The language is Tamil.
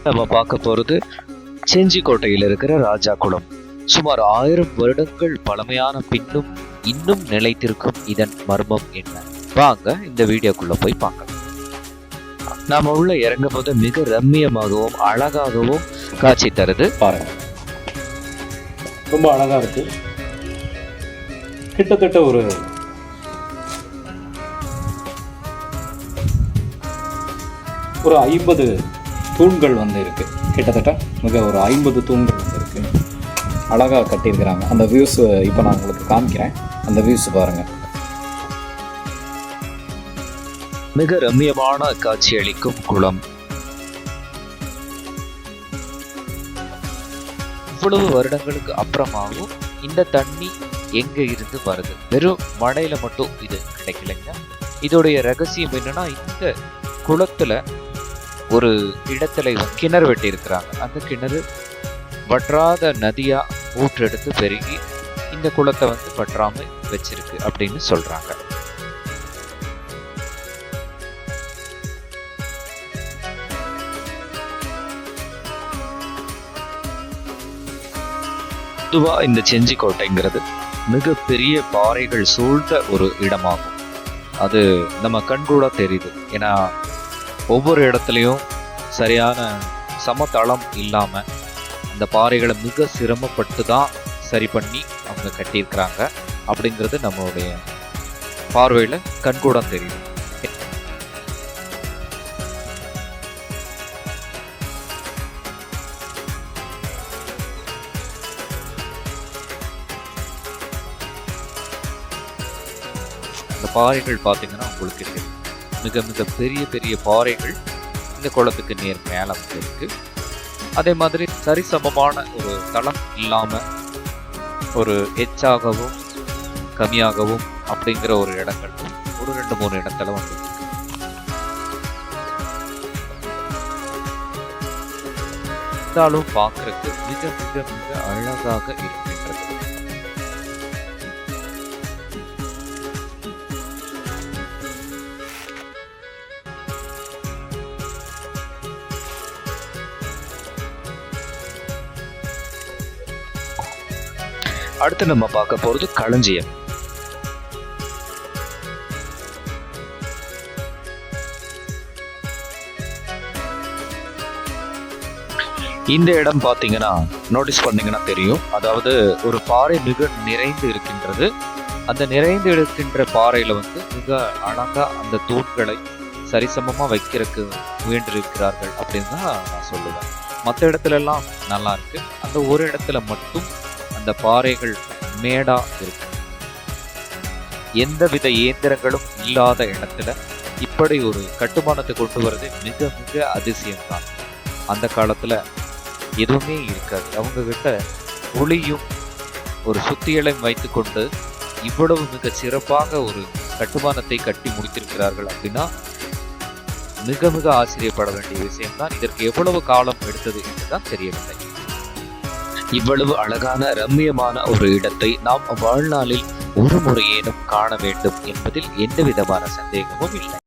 நம்ம பார்க்க போறது செஞ்சிக்கோட்டையில் இருக்கிற ராஜா குளம். சுமார் 1000 வருடங்கள் பழமையான பின்னும் இன்னும் நிலைத்திருக்கும் இதன் மர்மம் என்ன? வாங்க இந்த வீடியோக்குள்ள போய் பார்க்கலாம். நாம உள்ள இறங்கும் போது மிக ரம்மியமாகவும் அழகாகவும் காட்சி தருது. பாருங்க, ரொம்ப அழகா இருக்கு. கிட்டத்தட்ட ஒரு ஒரு 50 தூண்கள் வந்து இருக்கு. கிட்டத்தட்ட மிக ஒரு 50 தூண்கள் வந்து இருக்கு. அழகாக கட்டியிருக்கிறாங்க. அந்த வியூஸ் இப்போ நான் உங்களுக்கு காமிக்கிறேன். அந்த வியூஸ் பாருங்க. மிக ரம்மியமான காட்சி அளிக்கும் குளம். இவ்வளவு வருடங்களுக்கு அப்புறமாகவும் இந்த தண்ணி எங்க இருந்து வருது? வெறும் மழையில மட்டும் இது கிடைக்கலைங்க. இதோடைய ரகசியம் என்னன்னா, இந்த குளத்துல ஒரு இடத்துல கிணறு வெட்டி இருக்கிறாங்க. அந்த கிணறு வற்றாத நதியா ஊற்றெடுத்து பெருகி இந்த குளத்தை வந்து வற்றாம வச்சிருக்கு அப்படின்னு சொல்றாங்க. பொதுவா இந்த செஞ்சிக்கோட்டைங்கிறது மிகப்பெரிய பாறைகள் சூழ்ந்த ஒரு இடமாகும். அது நம்ம கண்கூட தெரியுது. ஏன்னா ஒவ்வொரு இடத்துலையும் சரியான சமதளம் இல்லாம அந்த பாறைகளை மிக சிரமப்பட்டு தான் சரி பண்ணி அவங்க கட்டியிருக்கிறாங்க அப்படிங்கிறது நம்மளுடைய பார்வையில கண்கூட தெரியுது. இந்த பாறைகள் பார்த்தீங்கன்னா உங்களுக்கு இருக்கு. மிக மிக பெரிய பெரிய பாறைகள் இந்த குளத்துக்கு நேர் மேலே இருக்கு. அதே மாதிரி சரிசமமான ஒரு தளம் இல்லாம ஒரு எச்சாகவும் கம்மியாகவும் அப்படிங்கிற ஒரு இடங்கள் ஒரு 2-3 இடத்துல வந்து இருந்தாலும் பார்க்கறதுக்கு மிக மிக மிக அழகாக இருக்கின்றது. அடுத்து நம்ம பார்க்க போறது களஞ்சியம். இந்த இடம் பார்த்தீங்கன்னா நோட்டீஸ் பண்ணீங்கன்னா தெரியும். அதாவது ஒரு பாறை மிக நிறைந்து இருக்கின்றது. அந்த நிறைந்து இருக்கின்ற பாறையில வந்து மிக அழகா அந்த தூண்களை சரிசமமா வைக்கிறதுக்கு முயன்றிருக்கிறார்கள் அப்படின்னு தான் நான் சொல்லுவேன். மற்ற இடத்துல எல்லாம் நல்லா இருக்கு. அந்த ஒரு இடத்துல மட்டும் அந்த பாறைகள் மேடா இருக்கு. எந்தவித இயந்திரங்களும் இல்லாத இடத்துல இப்படி ஒரு கட்டுமானத்தை கொண்டு வர்றது மிக மிக அதிசயம்தான். அந்த காலத்துல எதுவுமே இருக்காது. அவங்க கிட்ட ஒளியும் ஒரு சுத்தியலையும் வைத்துக்கொண்டு இவ்வளவு மிக சிறப்பாக ஒரு கட்டுமானத்தை கட்டி முடித்திருக்கிறார்கள் அப்படின்னா மிக மிக ஆச்சரியப்பட வேண்டிய விஷயம்தான். இதற்கு எவ்வளவு காலம் எடுத்தது என்றுதான் தெரியவில்லை. இவ்வளவு அழகான ரம்மியமான ஒரு இடத்தை நாம் வாழ்நாளில் ஒரு முறையேனும் காண வேண்டும் என்பதில் எந்த விதமான சந்தேகமும் இல்லை.